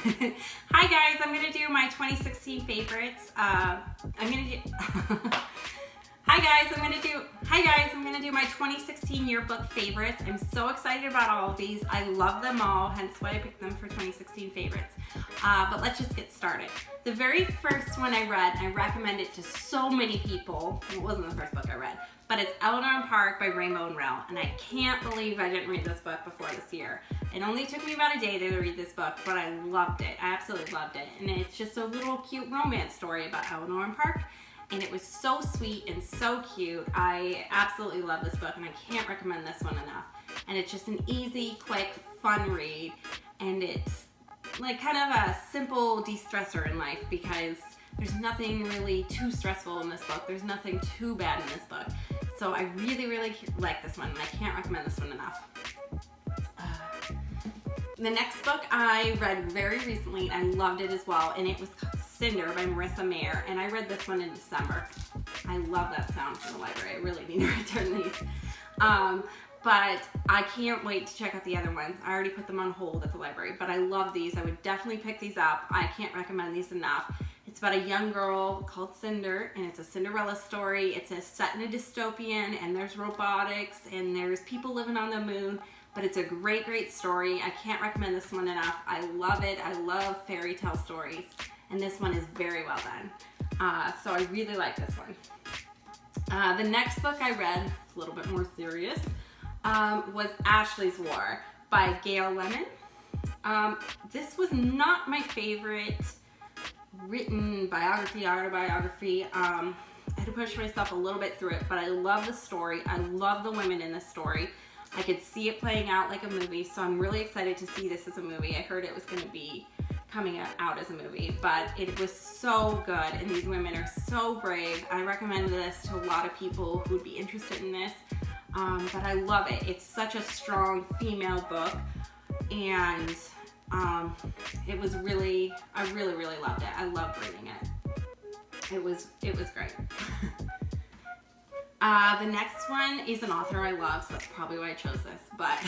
Hi guys, I'm gonna do my 2016 favorites. Hi guys, I'm gonna do my 2016 yearbook favorites. I'm so excited about all of these. I love them all, hence why I picked them for 2016 favorites. But let's just get started. The very first one I read, and I recommend it to so many people. It wasn't the first book I read, but it's Eleanor and Park by Rainbow and Rowell, and I can't believe I didn't read this book before this year. It only took me about a day to read this book, but I loved it. I absolutely loved it. And it's just a little cute romance story about Eleanor and Park. And it was so sweet and so cute. I absolutely love this book, and I can't recommend this one enough. And it's just an easy, quick, fun read. And it's like kind of a simple de-stressor in life because there's nothing really too stressful in this book. There's nothing too bad in this book. So I really, really like this one, and I can't recommend this one enough. The next book I read very recently, and I loved it as well, and it was Cinder by Marissa Meyer, and I read this one in December. I love that sound from the library. I really need to return these. But I can't wait to check out the other ones. I already put them on hold at the library, but I love these. I would definitely pick these up. I can't recommend these enough. It's about a young girl called Cinder, and it's a Cinderella story. It's set in a dystopian, and there's robotics, and there's people living on the moon. But it's a great, great story. I can't recommend this one enough. I love it. I love fairy tale stories. And this one is very well done. So I really like this one. The next book I read, it's a little bit more serious, was Ashley's War by Gayle Lemmon. This was not my favorite written biography, autobiography. I had to push myself a little bit through it, but I love the story. I love the women in this story. I could see it playing out like a movie, so I'm really excited to see this as a movie. I heard it was going to be coming out as a movie, but it was so good, and these women are so brave. I recommend this to a lot of people who would be interested in this, but I love it. It's such a strong female book, and it was really, I really, really loved it. I loved reading it. It was great. The next one is an author I love, so that's probably why I chose this, but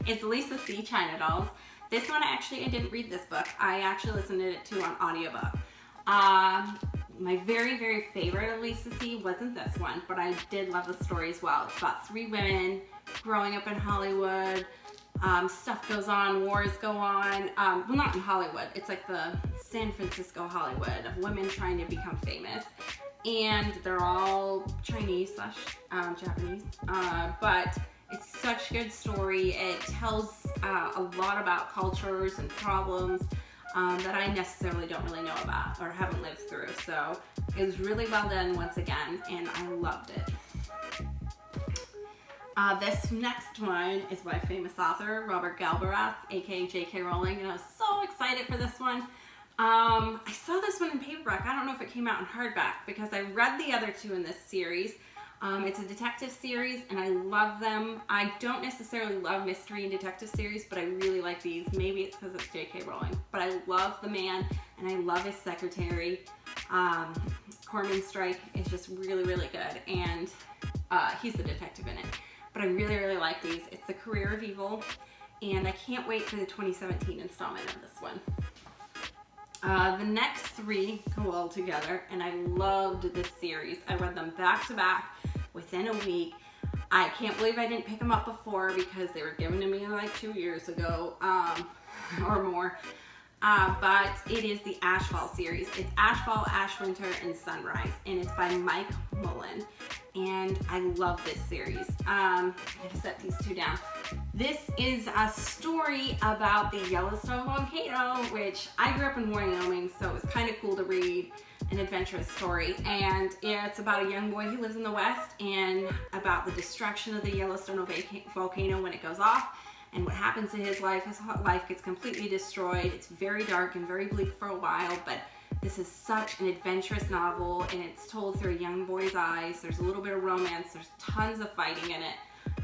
it's Lisa C. China Dolls. This one, I didn't read this book. I actually listened to it too on audiobook. My very, very favorite of Lisa C. wasn't this one, but I did love the story as well. It's about 3 women growing up in Hollywood. Stuff goes on, wars go on. Well, not in Hollywood. It's like the San Francisco Hollywood of women trying to become famous. And they're all Chinese/Japanese, but it's such a good story. It tells a lot about cultures and problems that I necessarily don't really know about or haven't lived through. So it was really well done once again, and I loved it. This next one is by famous author Robert Galbraith, aka J.K. Rowling, and I was so excited for this one. I saw this one in paperback. I don't know if it came out in hardback because I read the other 2 in this series. It's a detective series, and I love them. I don't necessarily love mystery and detective series, but I really like these. Maybe it's because it's J.K. Rowling, but I love the man, and I love his secretary. Corman Strike is just really, really good, and he's the detective in it. But I really, really like these. It's The Career of Evil, and I can't wait for the 2017 installment of this one. The next 3 go all together, and I loved this series. I read them back to back within a week. I can't believe I didn't pick them up before because they were given to me like 2 years ago or more. But it is the Ashfall series. It's Ashfall, Ashwinter, and Sunrise, and it's by Mullen. And I love this series. I'm gonna set these 2 down. This is a story about the Yellowstone volcano, which I grew up in Wyoming, so it was kind of cool to read an adventurous story. And it's about a young boy who lives in the West and about the destruction of the Yellowstone volcano when it goes off and what happens to his life. His life gets completely destroyed. It's very dark and very bleak for a while, but this is such an adventurous novel, and it's told through a young boy's eyes. There's a little bit of romance. There's tons of fighting in it.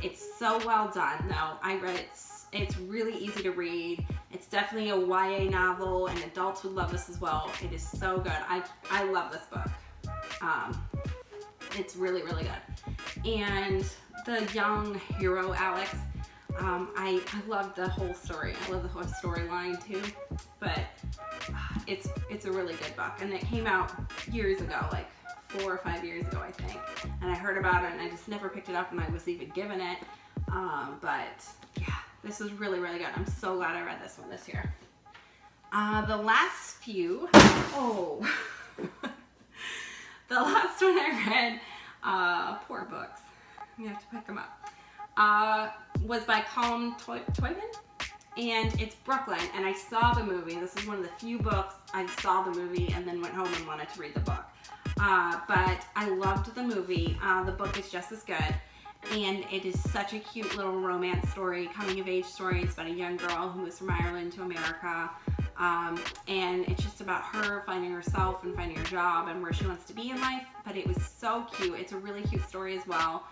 It's so well done, though. I read it. It's really easy to read. It's definitely a YA novel, and adults would love this as well. It is so good. I love this book. It's really, really good. And the young hero, Alex, I love the whole story. I love the whole storyline, too. But it's a really good book, and it came out years ago, like 4 or 5 years ago, I think. And I heard about it, and I just never picked it up, and I was even given it. But yeah, this is really, really good. I'm so glad I read this one this year. The last few, the last one I read, poor books, you have to pick them up, was by Colm Toibin, and it's Brooklyn, and I saw the movie. This is one of the few books I saw the movie and then went home and wanted to read the book. But I loved the movie. The book is just as good, and it is such a cute little romance story, coming of age story. It's about a young girl who moves from Ireland to America, and it's just about her finding herself and finding her job and where she wants to be in life. But it was so cute. It's a really cute story as well.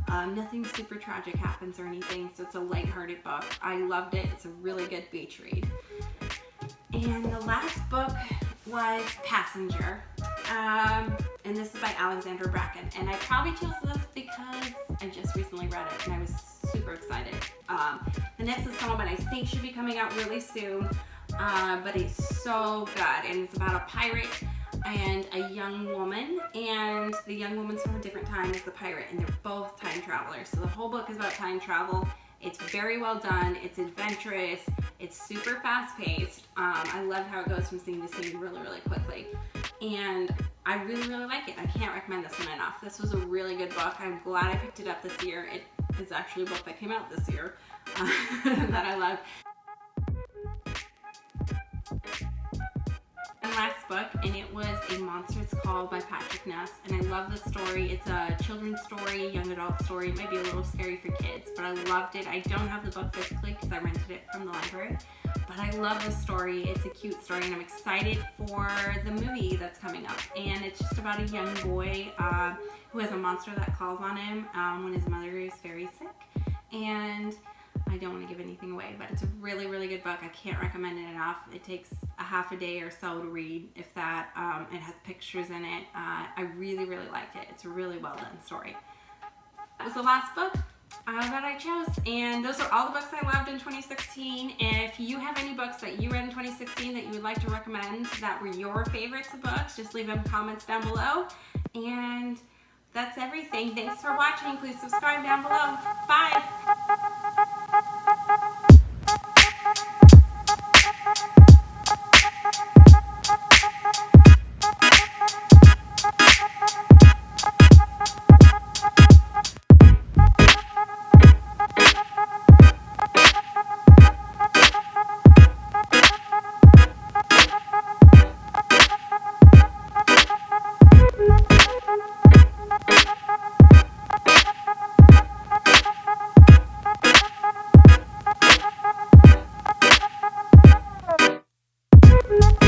Nothing super tragic happens or anything, so it's a lighthearted book. I loved it. It's a really good beach read. And the last book was Passenger, and this is by Alexandra Bracken, and I probably chose this because I just recently read it and I was super excited. The next installment I think should be coming out really soon, but it's so good, and it's about a pirate and a young woman, and the young woman's from a different time as the pirate, and they're both time travelers. So the whole book is about time travel. It's very well done. It's adventurous. It's super fast-paced. I love how it goes from scene to scene really, really quickly. And I really, really like it. I can't recommend this one enough. This was a really good book. I'm glad I picked it up this year. It is actually a book that came out this year that I love. And last book, and it was A Monster's Call by Ness, and I love this story. It's a children's story, a young adult story. It might be a little scary for kids, but I loved it. I don't have the book physically because I rented it from the library, but I love this story. It's a cute story, and I'm excited for the movie that's coming up. And it's just about a young boy who has a monster that calls on him when his mother is very sick. And I don't want to give anything away, but it's a really, really good book. I can't recommend it enough. It takes a half a day or so to read, if that. It has pictures in it. I really, really liked it. It's a really well done story. That was the last book that I chose, and those are all the books I loved in 2016. If you have any books that you read in 2016 that you would like to recommend that were your favorites of books, just leave them comments down below. And that's everything. Thanks for watching. Please subscribe down below. Bye!